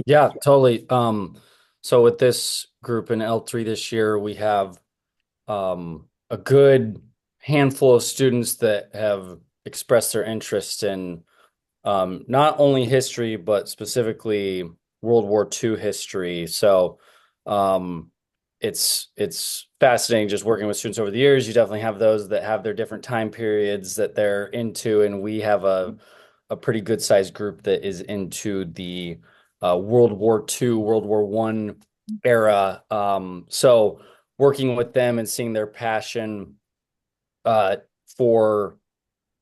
Yeah, totally. So with this group in L3 this year, we have a good handful of students that have expressed their interest in not only history, but specifically World War II history. So um, it's fascinating just working with students over the years. You definitely have those that have their different time periods that they're into, and we have a pretty good sized group that is into the World War II, World War One era. So working with them and seeing their passion uh, for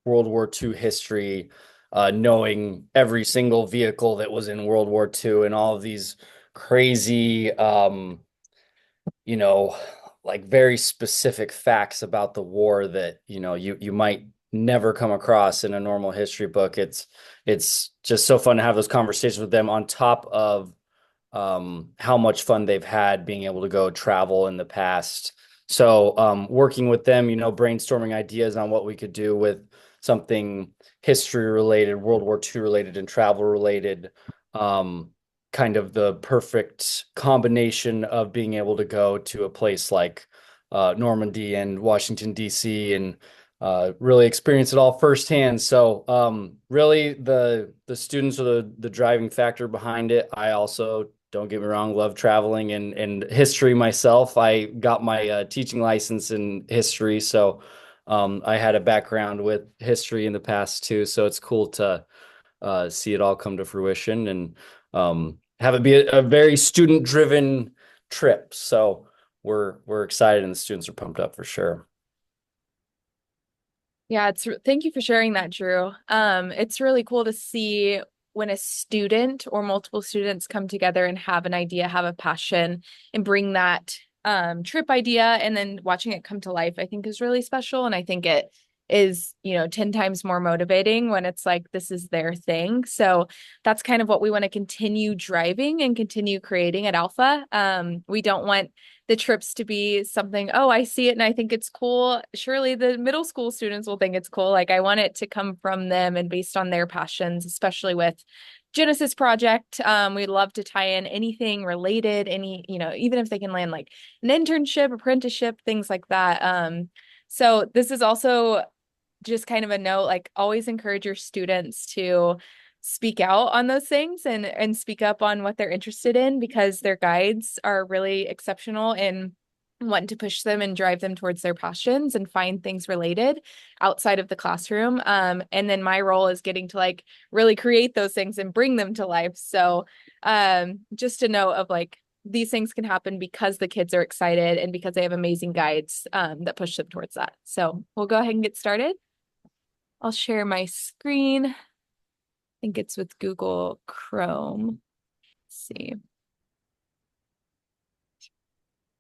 World War II history, knowing every single vehicle that was in World War II and all of these crazy, you know, like very specific facts about the war that, you might never come across in a normal history book. It's just so fun to have those conversations with them on top of how much fun they've had being able to go travel in the past. So, working with them, brainstorming ideas on what we could do with something history related, World War II related, and travel related. Um, Kind of the perfect combination of being able to go to a place like Normandy and Washington, D.C., and really experience it all firsthand. So, really, the students are the driving factor behind it. I also, don't get me wrong, love traveling and history myself. I got my teaching license in history, so I had a background with history in the past too. So it's cool to see it all come to fruition and have it be a very student-driven trip. So we're excited, and the students are pumped up for sure. Yeah, thank you for sharing that, Drew. It's really cool to see when a student or multiple students come together and have an idea, have a passion, and bring that trip idea, and then watching it come to life, I think is really special. And I think it is, 10 times more motivating when it's like this is their thing. So that's kind of what we want to continue driving and continue creating at Alpha. We don't want the trips to be something, oh, I see it and I think it's cool. Surely the middle school students will think it's cool. Like I want it to come from them and based on their passions, especially with Genesis Project. We'd love to tie in anything related, even if they can land like an internship, apprenticeship, things like that. So this is also just kind of a note, like always encourage your students to speak out on those things and speak up on what they're interested in because their guides are really exceptional in wanting to push them and drive them towards their passions and find things related outside of the classroom. And then my role is getting to like really create those things and bring them to life. So just a note of like these things can happen because the kids are excited and because they have amazing guides that push them towards that. So we'll go ahead and get started. I'll share my screen. I think it's with Google Chrome. Let's see.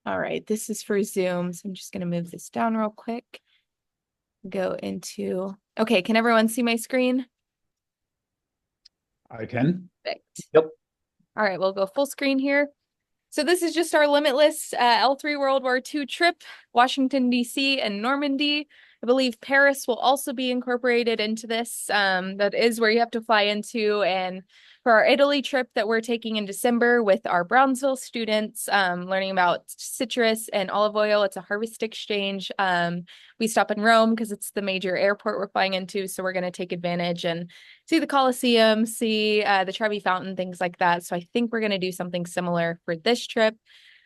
All right, this is for Zoom. So I'm just going to move this down real quick. Go into, okay, can everyone see my screen? I can. Perfect. Yep. All right, we'll go full screen here. So this is just our limitless L3 World War II trip, Washington, D.C. and Normandy. I believe Paris will also be incorporated into this. That is where you have to fly into. And for our Italy trip that we're taking in December with our Brownsville students, learning about citrus and olive oil, it's a harvest exchange. We stop in Rome because it's the major airport we're flying into. So we're going to take advantage and see the Colosseum, see the Trevi Fountain, things like that. So I think we're going to do something similar for this trip.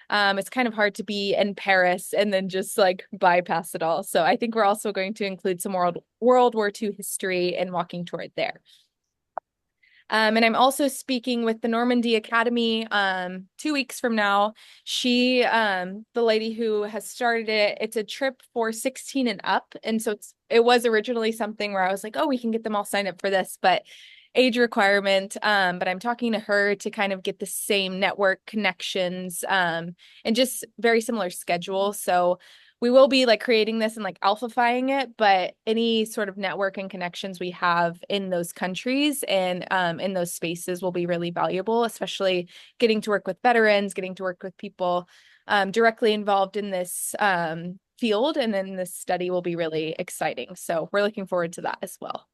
It's kind of hard to be in Paris and then just like bypass it all. So I think we're also going to include some World War II history and walking toward there. And I'm also speaking with the Normandy Academy 2 weeks from now. The lady who has started it, it's a trip for 16 and up. And so it was originally something where I was like, oh, we can get them all signed up for this, but age requirement. But I'm talking to her to kind of get the same network connections and just very similar schedule. So we will be like creating this and like alphafying it, but any sort of network and connections we have in those countries and in those spaces will be really valuable, especially getting to work with veterans, getting to work with people directly involved in this field. And then this study will be really exciting. So we're looking forward to that as well.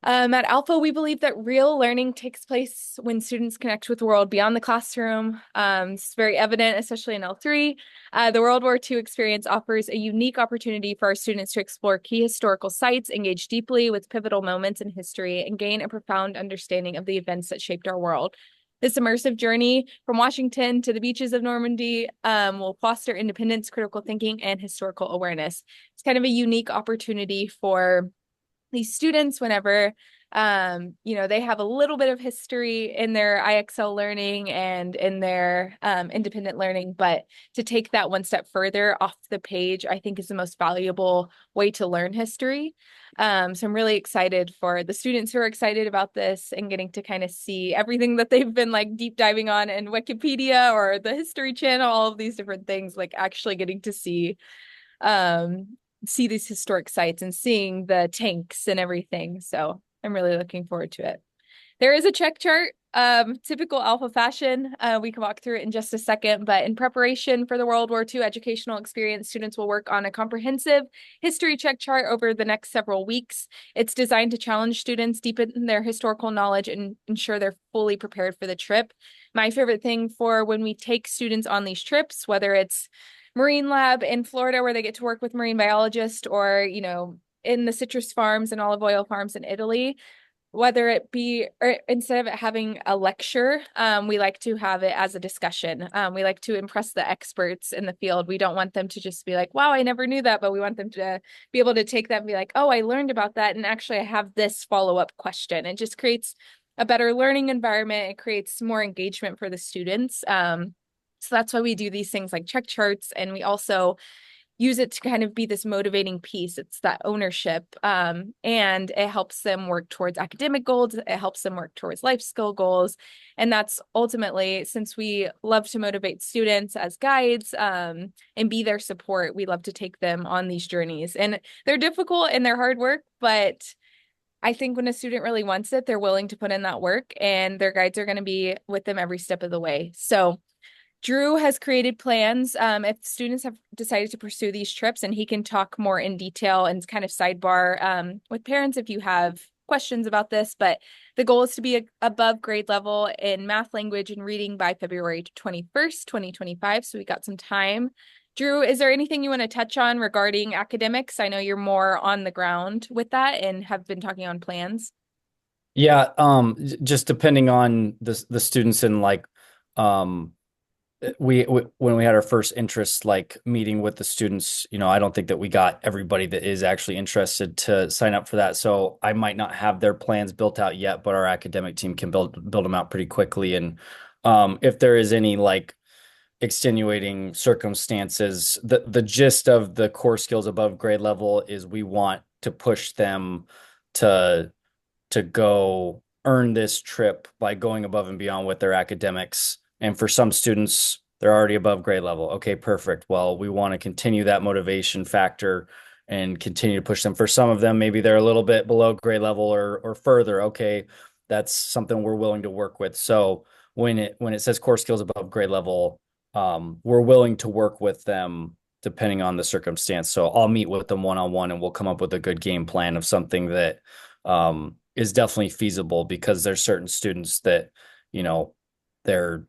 At Alpha, we believe that real learning takes place when students connect with the world beyond the classroom. It's very evident, especially in L3. The World War II experience offers a unique opportunity for our students to explore key historical sites, engage deeply with pivotal moments in history, and gain a profound understanding of the events that shaped our world. This immersive journey from Washington to the beaches of Normandy will foster independence, critical thinking, and historical awareness. It's kind of a unique opportunity for these students whenever they have a little bit of history in their IXL learning and in their independent learning, but to take that one step further off the page, I think is the most valuable way to learn history. So I'm really excited for the students who are excited about this and getting to kind of see everything that they've been like deep diving on in Wikipedia or the History Channel, all of these different things, like actually getting to see these historic sites and seeing the tanks and everything. So I'm really looking forward to it. There is a check chart, typical Alpha fashion. We can walk through it in just a second, but in preparation for the World War II educational experience, students will work on a comprehensive history check chart over the next several weeks. It's designed to challenge students, deepen their historical knowledge, and ensure they're fully prepared for the trip. My favorite thing for when we take students on these trips, whether it's marine lab in Florida where they get to work with marine biologists or, in the citrus farms and olive oil farms in Italy, whether it be or instead of it having a lecture, we like to have it as a discussion. We like to impress the experts in the field. We don't want them to just be like, wow, I never knew that, but we want them to be able to take that and be like, oh, I learned about that. And actually, I have this follow-up question. It just creates a better learning environment. It creates more engagement for the students. So that's why we do these things like check charts. And we also use it to kind of be this motivating piece. It's that ownership. And it helps them work towards academic goals. It helps them work towards life skill goals. And that's ultimately, since we love to motivate students as guides and be their support, we love to take them on these journeys. And they're difficult and they're hard work, but I think when a student really wants it, they're willing to put in that work and their guides are going to be with them every step of the way. So Drew has created plans if students have decided to pursue these trips, and he can talk more in detail and kind of sidebar with parents if you have questions about this. But the goal is to be above grade level in math, language, and reading by February 21st, 2025. So we got some time. Drew, is there anything you want to touch on regarding academics? I know you're more on the ground with that and have been talking on plans. Yeah, just depending on the students and like um we when we had our first interest like meeting with the students, I don't think that we got everybody that is actually interested to sign up for that. So I might not have their plans built out yet, but our academic team can build them out pretty quickly. And if there is any like extenuating circumstances, the gist of the core skills above grade level is we want to push them to go earn this trip by going above and beyond with their academics. And for some students, they're already above grade level. Okay, perfect. Well, we want to continue that motivation factor and continue to push them. For some of them, maybe they're a little bit below grade level or further. Okay, that's something we're willing to work with. So when it says core skills above grade level, we're willing to work with them depending on the circumstance. So I'll meet with them one on one and we'll come up with a good game plan of something that is definitely feasible because there's certain students that, you know, they're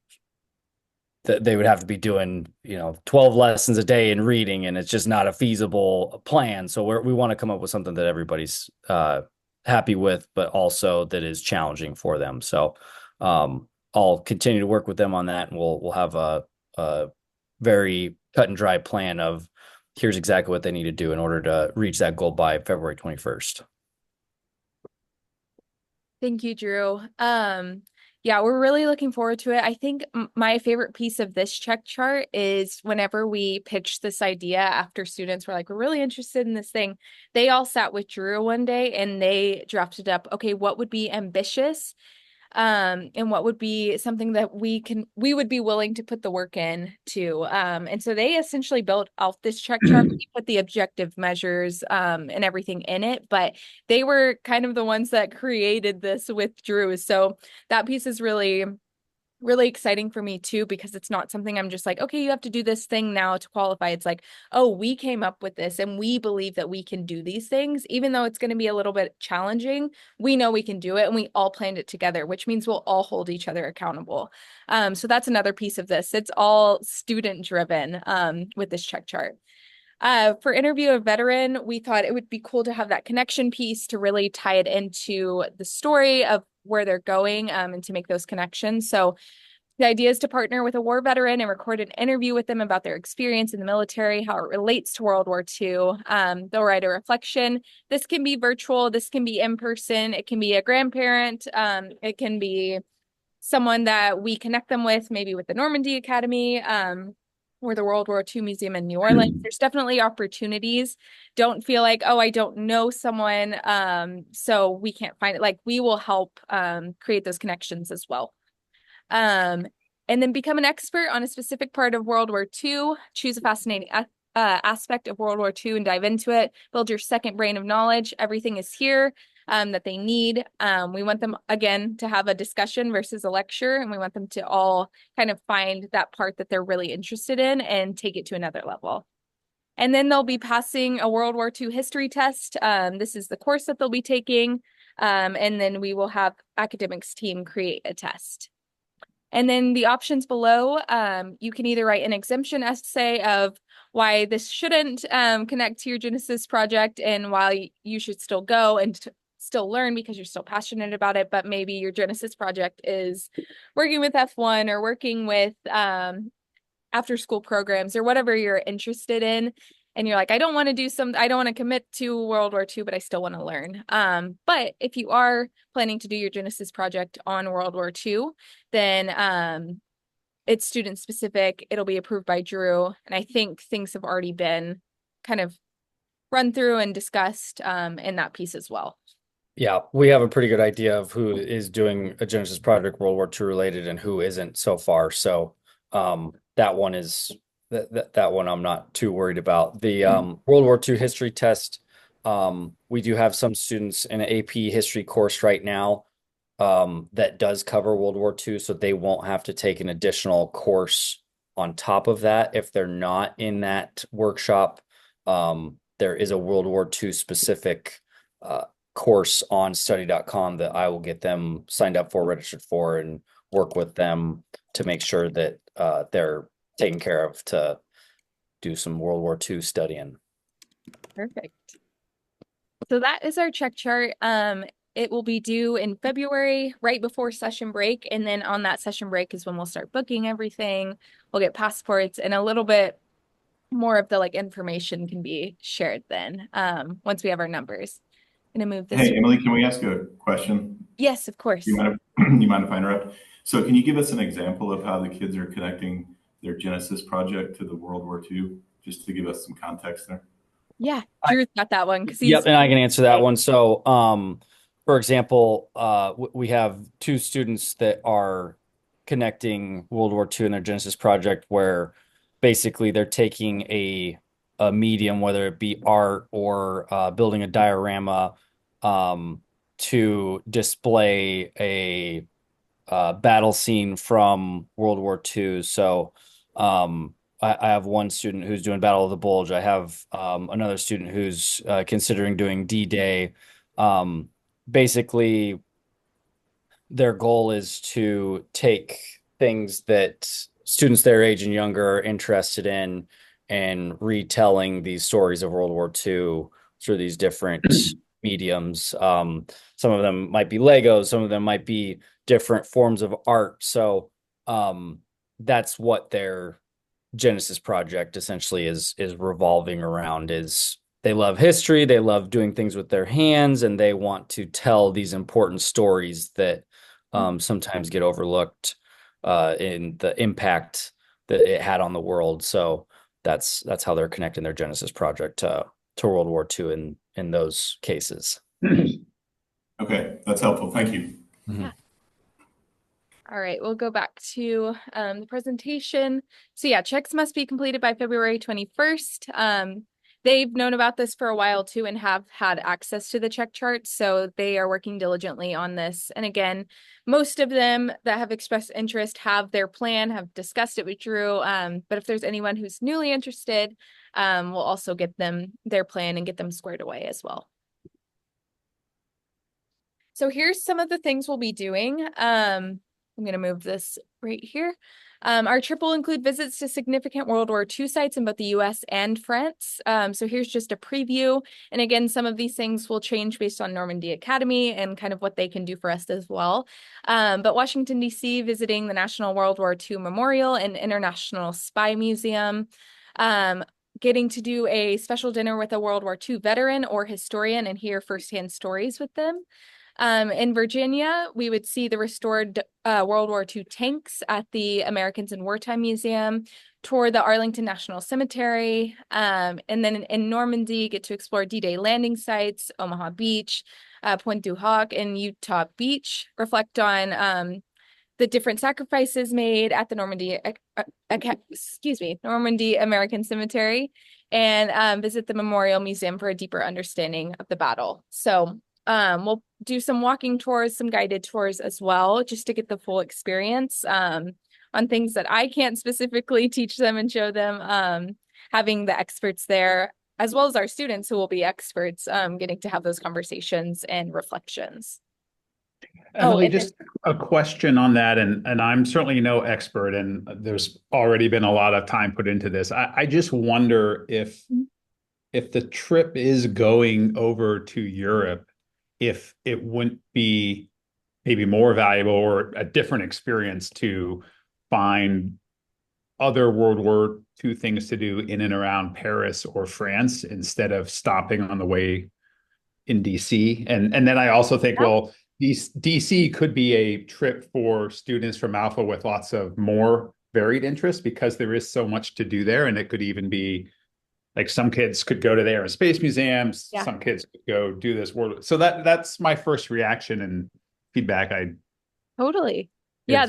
that they would have to be doing, 12 lessons a day in reading, and it's just not a feasible plan. So we want to come up with something that everybody's happy with, but also that is challenging for them. So I'll continue to work with them on that, and we'll have a very cut and dry plan of here's exactly what they need to do in order to reach that goal by February 21st. Thank you, Drew. Yeah, we're really looking forward to it. I think my favorite piece of this check chart is whenever we pitched this idea after students were like, we're really interested in this thing. They all sat with Drew one day and they drafted up, okay, what would be ambitious and what would be something that we would be willing to put the work in to. And so they essentially built out this check chart. We put the objective measures and everything in it, but they were kind of the ones that created this with Drew. So that piece is really really exciting for me too, because it's not something I'm just like, okay, you have to do this thing now to qualify. It's like, oh, we came up with this and we believe that we can do these things, even though it's going to be a little bit challenging. We know we can do it and we all planned it together, which means we'll all hold each other accountable. So that's another piece of this. It's all student driven with this check chart. For interview a veteran, we thought it would be cool to have that connection piece to really tie it into the story of where they're going and to make those connections. So the idea is to partner with a war veteran and record an interview with them about their experience in the military, how it relates to World War II. They'll write a reflection. This can be virtual, this can be in person, it can be a grandparent, it can be someone that we connect them with, maybe with the Normandy Academy, or the World War II Museum in New Orleans. There's definitely opportunities. Don't feel like, oh, I don't know someone, so we can't find it. Like we will help create those connections as well. Um, and then become an expert on a specific part of World War II. Choose a fascinating aspect of World War II and dive into it. Build your second brain of knowledge. Everything is here that they need. We want them, again, to have a discussion versus a lecture, and we want them to all kind of find that part that they're really interested in and take it to another level. And then they'll be passing a World War II history test. This is the course that they'll be taking. And then we will have academics team create a test. And then the options below, you can either write an exemption essay of why this shouldn't connect to your Genesis project and why you should still go and still learn because you're still passionate about it, but maybe your Genesis project is working with F1 or working with after school programs or whatever you're interested in. And you're like, I don't want to I don't want to commit to World War II, but I still want to learn. But if you are planning to do your Genesis project on World War II, then it's student specific. It'll be approved by Drew. And I think things have already been kind of run through and discussed in that piece as well. Yeah, we have a pretty good idea of who is doing a Genesis project World War II related and who isn't so far. So that one is that one I'm not too worried about. The World War II history test, we do have some students in an AP history course right now that does cover World War II, so they won't have to take an additional course on top of that if they're not in that workshop. There is a World War II specific course on study.com that I will get them signed up for, registered for, and work with them to make sure that they're taken care of to do some World War II studying. Perfect. So that is our check chart. It will be due in February, right before session break. And then on that session break is when we'll start booking everything. We'll get passports and a little bit more of the like information can be shared then once we have our numbers. I'm gonna move this. Hey, Emily, can we ask you a question? Yes, of You course. mind you mind if I interrupt? So can you give us an example of how the kids are connecting their Genesis project to the World War II, just to give us some context there? Yeah, Drew's got that one because Yep, he's and I can answer that one. So, for example, we have two students that are connecting World War II in their Genesis project, where basically they're taking a medium, whether it be art or building a diorama, to display a battle scene from World War II. So, I have one student who's doing Battle of the Bulge. I have another student who's considering doing D-Day. Basically, their goal is to take things that students their age and younger are interested in and retelling these stories of World War II through these different mediums. Some of them might be Legos, some of them might be different forms of art. So that's what their Genesis project essentially is revolving around. Is they love history, they love doing things with their hands, and they want to tell these important stories that sometimes get overlooked in the impact that it had on the world. So that's how they're connecting their Genesis project to World War II in those cases. Okay, that's helpful. Thank you. yeah. All right, we'll go back to the presentation. So yeah, checks must be completed by February 21st. They've known about this for a while too and have had access to the check charts. So they are working diligently on this. And again, most of them that have expressed interest have their plan, have discussed it with Drew. But if there's anyone who's newly interested, we'll also get them their plan and get them squared away as well. So here's some of the things we'll be doing. I'm going to move this right here. Our trip will include visits to significant World War II sites in both the US and France. So here's just a preview. And again, some of these things will change based on Normandy Academy and kind of what they can do for us as well. But Washington, D.C., visiting the National World War II Memorial and International Spy Museum. Getting to do a special dinner with a World War II veteran or historian and hear firsthand stories with them. In Virginia, we would see the restored World War II tanks at the Americans in Wartime Museum, tour the Arlington National Cemetery, and then in Normandy, get to explore D-Day landing sites, Omaha Beach, Pointe du Hoc, and Utah Beach, reflect on the different sacrifices made at the Normandy American Cemetery, and visit the Memorial Museum for a deeper understanding of the battle. So we'll do some walking tours, some guided tours as well, just to get the full experience on things that I can't specifically teach them and show them. Having the experts there, as well as our students who will be experts, getting to have those conversations and reflections. Emily, just a question on that, and I'm certainly no expert, and there's already been a lot of time put into this. I just wonder if the trip is going over to Europe, if it wouldn't be maybe more valuable or a different experience to find other World War II things to do in and around Paris or France instead of stopping on the way in DC. And then I also think, well, DC could be a trip for students from Alpha with lots of more varied interests because there is so much to do there. And it could even be like some kids could go to the Air and Space Museums. Yeah. Some kids could go do this world. So that's my first reaction and feedback I totally. Yeah,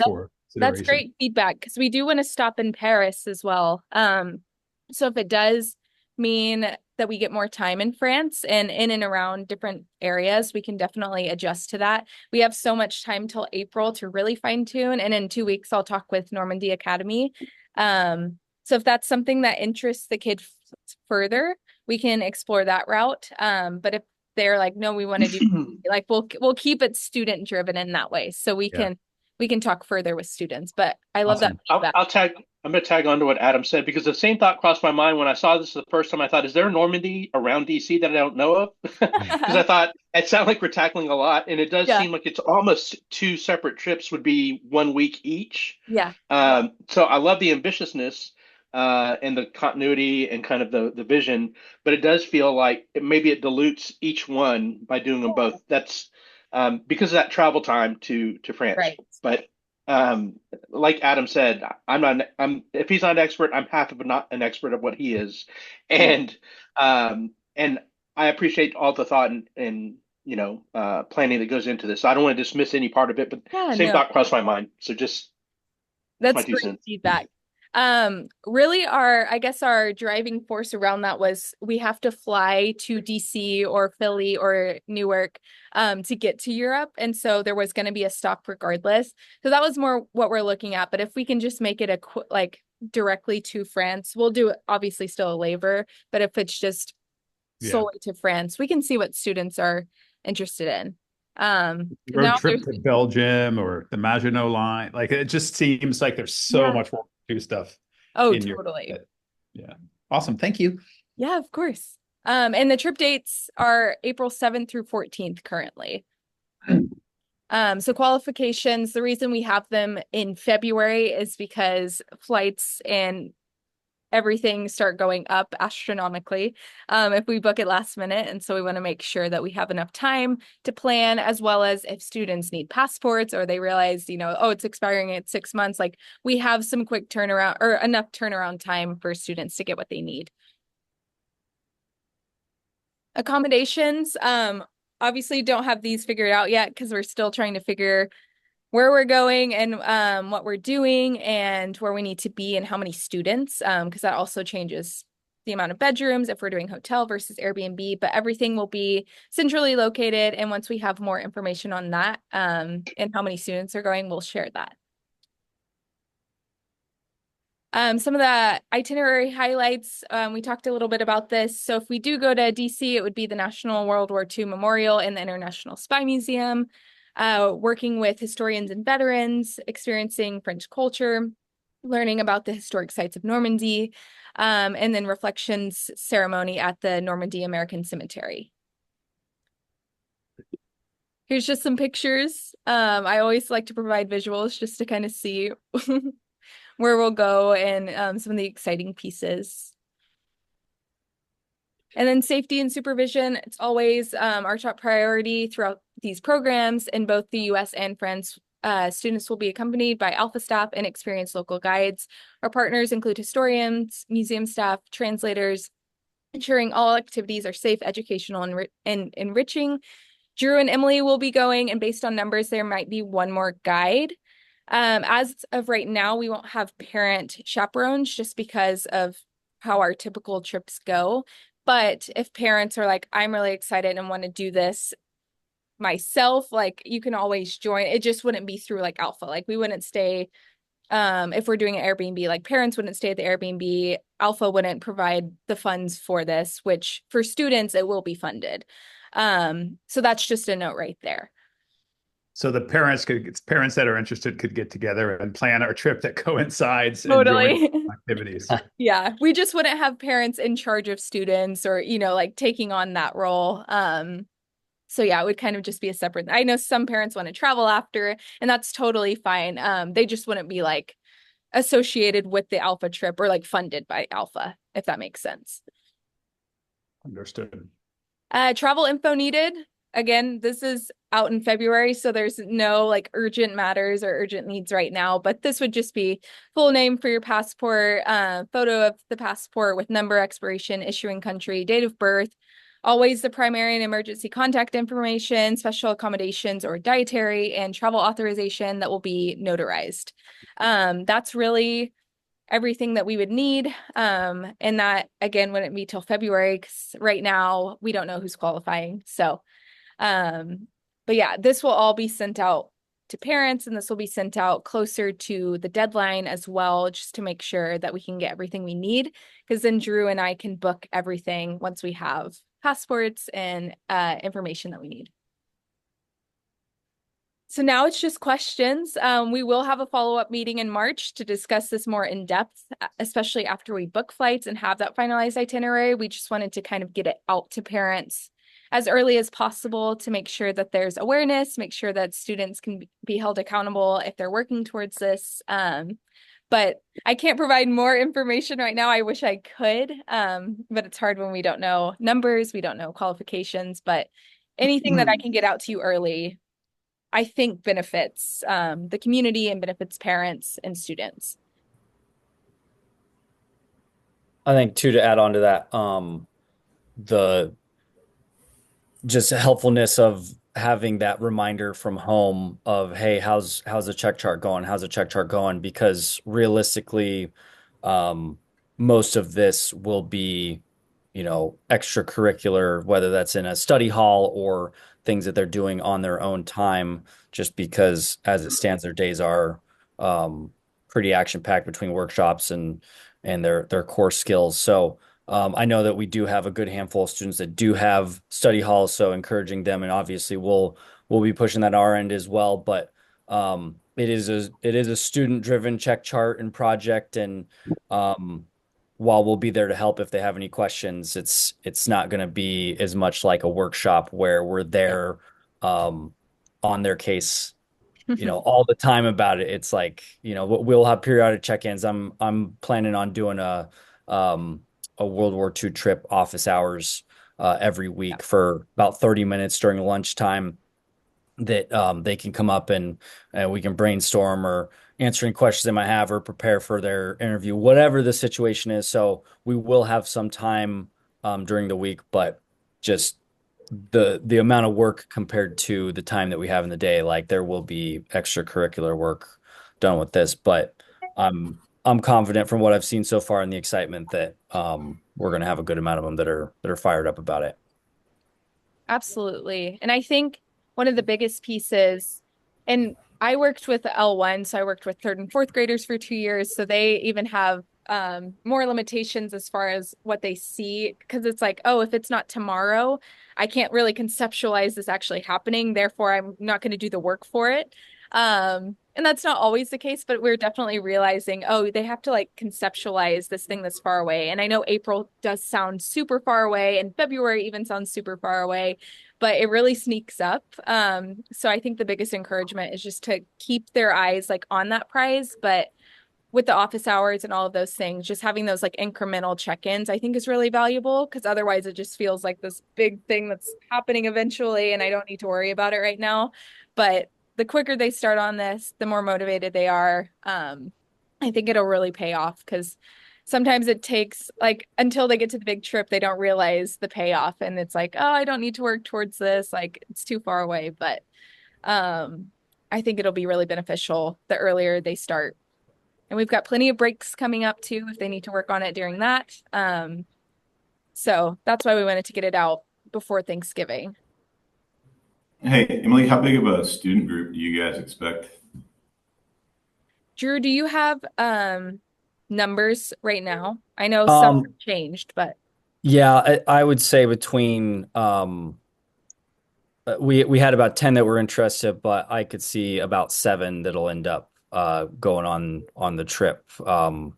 that's great feedback because we do want to stop in Paris as well. So if it does mean that we get more time in France and in and around different areas, we can definitely adjust to that. We have so much time till April to really fine tune. And in 2 weeks, I'll talk with Normandy Academy. So if that's something that interests the kid further, we can explore that route. But if they're like, no, we want to do like we'll keep it student driven in that way. So we can talk further with students. But I love that. I'm going to tag on to what Adam said because the same thought crossed my mind when I saw this the first time. I thought, is there a Normandy around DC that I don't know of? Because I thought it sounded like we're tackling a lot, and it does seem like it's almost two separate trips would be 1 week each. Yeah. So I love the ambitiousness and the continuity and kind of the vision, but it does feel like maybe it dilutes each one by doing them both. That's because of that travel time to France. Right. But like Adam said, if he's not an expert, I'm half of not an expert of what he is. And I appreciate all the thought and planning that goes into this. I don't want to dismiss any part of it, but same thought crossed my mind. So that's great feedback. Really our driving force around that was we have to fly to DC or Philly or Newark to get to Europe. And so there was going to be a stop regardless. So that was more what we're looking at. But if we can just make it directly to France, we'll do obviously still a labor, but if it's just solely to France, we can see what students are interested in. Road trip to Belgium or the Maginot Line. Like it just seems like there's so much more do stuff. Oh, totally. Yeah. Awesome. Thank you. Yeah, of course. And the trip dates are April 7th through 14th currently. So qualifications, the reason we have them in February is because flights and everything start going up astronomically if we book it last minute. And so we want to make sure that we have enough time to plan, as well as if students need passports or they realize, it's expiring in 6 months, like we have some quick turnaround or enough turnaround time for students to get what they need. Accommodations, obviously don't have these figured out yet because we're still trying to figure where we're going and what we're doing and where we need to be and how many students, because that also changes the amount of bedrooms, if we're doing hotel versus Airbnb, but everything will be centrally located. And once we have more information on that, and how many students are going, we'll share that. Some of the itinerary highlights, we talked a little bit about this. So if we do go to DC, it would be the National World War II Memorial and the International Spy Museum, working with historians and veterans, experiencing French culture, learning about the historic sites of Normandy, and then reflections ceremony at the Normandy American Cemetery. Here's just some pictures. I always like to provide visuals just to kind of see where we'll go and some of the exciting pieces. And then safety and supervision, it's always our top priority throughout these programs. In both the US and France, students will be accompanied by Alpha staff and experienced local guides. Our partners include historians, museum staff, translators, ensuring all activities are safe, educational, and enriching. Drew and Emily will be going, and based on numbers, there might be one more guide. As of right now, we won't have parent chaperones just because of how our typical trips go. But if parents are like, I'm really excited and want to do this myself, like you can always join. It just wouldn't be through like Alpha. Like we wouldn't stay, if we're doing an Airbnb, like parents wouldn't stay at the Airbnb. Alpha wouldn't provide the funds for this, which for students, it will be funded. So that's just a note right there. So the parents that are interested could get together and plan a trip that coincides Totally. and join activities. Yeah, we just wouldn't have parents in charge of students or, like taking on that role. So yeah, it would kind of just be a separate. I know some parents want to travel after, and that's totally fine. They just wouldn't be like associated with the Alpha trip or like funded by Alpha, if that makes sense. Understood. Travel info needed. Again, this is out in February, so there's no like urgent matters or urgent needs right now, but this would just be full name for your passport, photo of the passport with number, expiration, issuing country, date of birth, always the primary and emergency contact information, special accommodations or dietary, and travel authorization that will be notarized. That's really everything that we would need. And that again wouldn't be till February because right now we don't know who's qualifying. So but yeah, this will all be sent out to parents, and this will be sent out closer to the deadline as well, just to make sure that we can get everything we need, because then Drew and I can book everything once we have passports and information that we need. So now it's just questions. We will have a follow-up meeting in March to discuss this more in depth, especially after we book flights and have that finalized itinerary. We just wanted to kind of get it out to parents as early as possible to make sure that there's awareness, make sure that students can be held accountable if they're working towards this. But I can't provide more information right now. I wish I could, but it's hard when we don't know numbers, we don't know qualifications, but anything that I can get out to you early, I think benefits the community and benefits parents and students. I think too, to add on to that, the just helpfulness of having that reminder from home of, hey, how's the check chart going? How's the check chart going? Because realistically, most of this will be, extracurricular, whether that's in a study hall or things that they're doing on their own time, just because as it stands, their days are pretty action packed between workshops and their core skills. So I know that we do have a good handful of students that do have study halls, so encouraging them, and obviously we'll be pushing that our end as well. But it is a student driven check chart and project, and while we'll be there to help if they have any questions, it's not going to be as much like a workshop where we're there on their case all the time about it. It's like, we'll have periodic check-ins. I'm planning on doing a World War II trip office hours every week for about 30 minutes during lunchtime that they can come up and we can brainstorm or answer any questions they might have or prepare for their interview, whatever the situation is. So we will have some time during the week, but just the amount of work compared to the time that we have in the day, like there will be extracurricular work done with this, but I'm confident from what I've seen so far in the excitement that we're going to have a good amount of them that are fired up about it. Absolutely. And I think one of the biggest pieces, and I worked with L1, so I worked with third and fourth graders for 2 years. So they even have more limitations as far as what they see, because it's like, oh, if it's not tomorrow, I can't really conceptualize this actually happening. Therefore, I'm not going to do the work for it. And that's not always the case, but we're definitely realizing, oh, they have to like conceptualize this thing that's far away. And I know April does sound super far away, and February even sounds super far away, but it really sneaks up. So I think the biggest encouragement is just to keep their eyes like on that prize, but with the office hours and all of those things, just having those like incremental check-ins, I think is really valuable, because otherwise it just feels like this big thing that's happening eventually and I don't need to worry about it right now. But the quicker they start on this, the more motivated they are. I think it'll really pay off, because sometimes it takes like until they get to the big trip, they don't realize the payoff. And it's like, oh, I don't need to work towards this. Like it's too far away. But um, I think it'll be really beneficial the earlier they start. And we've got plenty of breaks coming up too if they need to work on it during that. So that's why we wanted to get it out before Thanksgiving. Hey, Emily, how big of a student group do you guys expect? Drew, do you have numbers right now? I know some Um, have changed, but yeah, I would say between we had about 10 that were interested, but I could see about 7 that'll end up going on the trip. And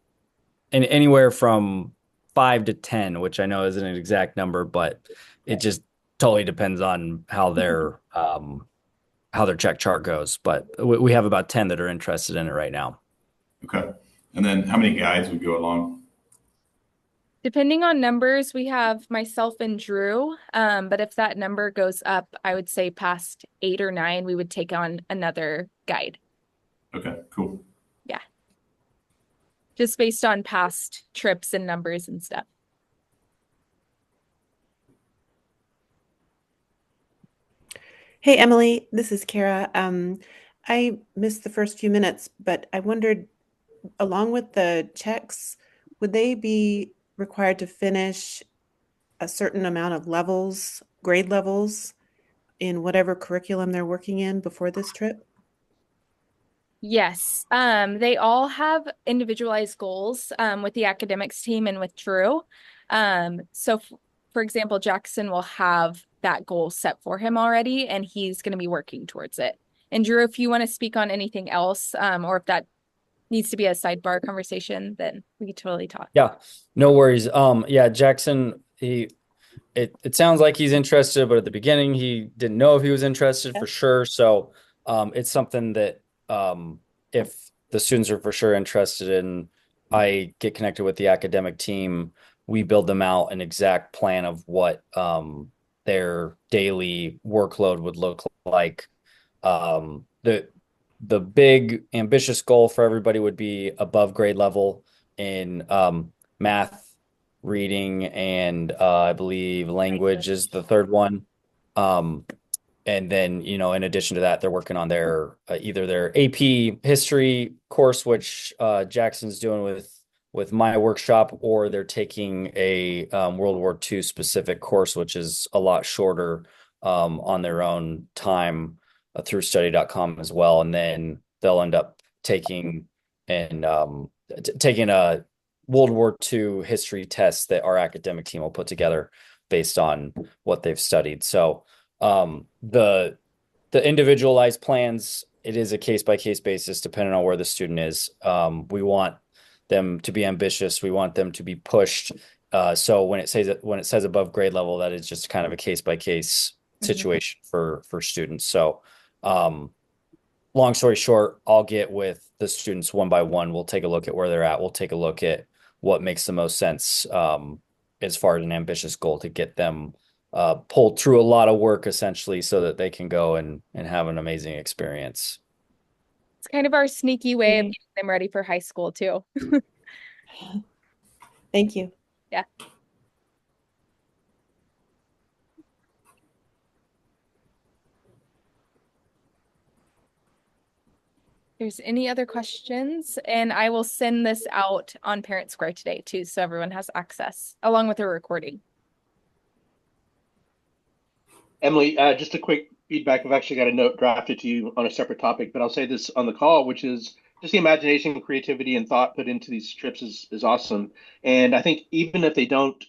anywhere from 5 to 10, which I know isn't an exact number, but it just totally depends on how their check chart goes. But we have about 10 that are interested in it right now. Okay. And then how many guides would go along? depending on numbers, we have myself and Drew. But if that number goes up, I would say past 8 or 9, we would take on another guide. Okay, cool. Yeah. Just based on past trips and numbers and stuff. Hey, Emily, this is Kara. I missed the first few minutes, but I wondered, along with the checks, would they be required to finish a certain amount of levels, grade levels, in whatever curriculum they're working in before this trip? Yes, they all have individualized goals with the academics team and with Drew. So for example, Jackson will have that goal set for him already, and he's going to be working towards it. And Drew, if you want to speak on anything else, or if that needs to be a sidebar conversation, then we can totally talk. Yeah, no worries. Yeah, Jackson, it sounds like he's interested, but at the beginning he didn't know if he was interested for sure. So it's something that if the students are for sure interested in, I get connected with the academic team. We build them out an exact plan of what their daily workload would look like. The big ambitious goal for everybody would be above grade level in math, reading, and I believe language is the third one. Um, and then, in addition to that, they're working on their either their AP history course, which Jackson's doing with my workshop, or they're taking a World War II specific course, which is a lot shorter on their own time through study.com as well. And then they'll end up and taking a World War II history test that our academic team will put together based on what they've studied. So the individualized plans, it is a case by case basis depending on where the student is. We want them to be ambitious. We want them to be pushed. So when it says above grade level, that is just kind of a case by case situation for students. So long story short, I'll get with the students one by one. We'll take a look at where they're at. We'll take a look at what makes the most sense as far as an ambitious goal to get them pulled through a lot of work essentially so that they can go and have an amazing experience. It's kind of our sneaky way of getting them ready for high school too. Thank you. Yeah. there's any other questions, and I will send this out on Parent Square today too, so everyone has access along with a recording. Emily, just a quick feedback. I've actually got a note drafted to you on a separate topic, but I'll say this on the call, which is just the imagination, creativity, and thought put into these trips is awesome. And I think even if they don't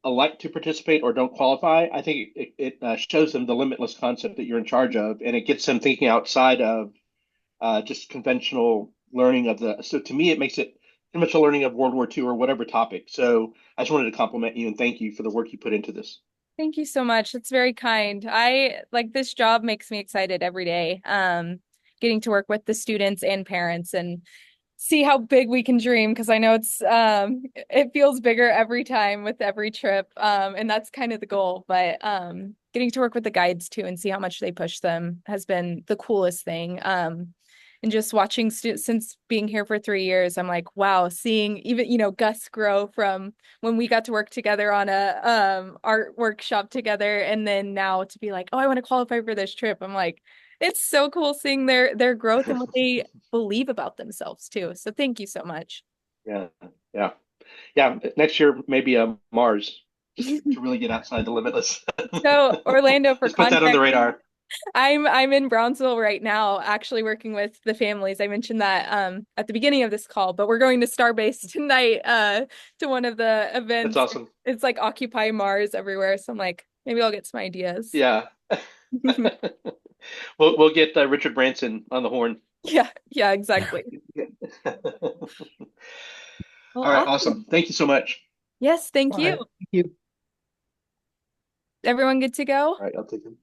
elect to participate or don't qualify, I think it shows them the limitless concept that you're in charge of, and it gets them thinking outside of just conventional learning of the. So to me, it makes it conventional learning of World War II or whatever topic. So I just wanted to compliment you and thank you for the work you put into this. Thank you so much. That's very kind. I like this job makes me excited every day. Getting to work with the students and parents and see how big we can dream because I know it feels bigger every time with every trip. And that's kind of the goal. But getting to work with the guides too and see how much they push them has been the coolest thing. And just watching since being here for 3 years, I'm like, wow, seeing even, Gus grow from when we got to work together on a art workshop together, and then now to be like, oh, I want to qualify for this trip. I'm like, it's so cool seeing their growth and what they believe about themselves too. So thank you so much. Yeah, yeah, yeah. Next year, maybe Mars, just to really get outside the limitless. So Orlando, for Just put that on the context, radar. I'm in Brownsville right now, actually working with the families. I mentioned that at the beginning of this call, but we're going to Starbase tonight to one of the That's events. awesome. It's like Occupy Mars everywhere, so I'm like, maybe I'll get some ideas. Yeah. We'll get Richard Branson on the horn. Yeah, exactly. Well, All right, awesome. awesome. Thank you so much. Yes, thank All you. right. Thank you. Everyone good to go? All right, I'll take them.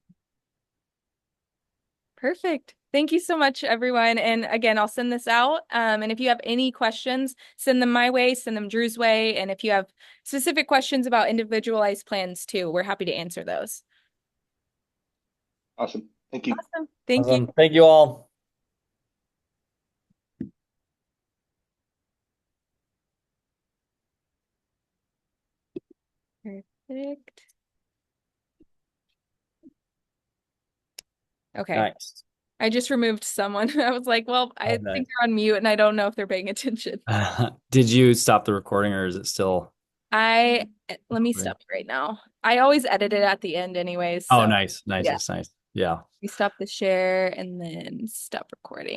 Perfect. Thank you so much, everyone. And again, I'll send this out. And if you have any questions, send them my way, send them Drew's way. And if you have specific questions about individualized plans too, we're happy to answer those. Awesome. Thank you. Awesome. Thank Awesome. you. Thank you all. Perfect. Okay. Nice. I just removed someone. I was like, well, I Oh, nice. think they're on mute and I don't know if they're paying attention. Did you stop the recording or is it still? Let me stop it right now. I always edit it at the end anyways. Oh, So nice. yeah. Nice. Yeah. We stop the share and then stop recording.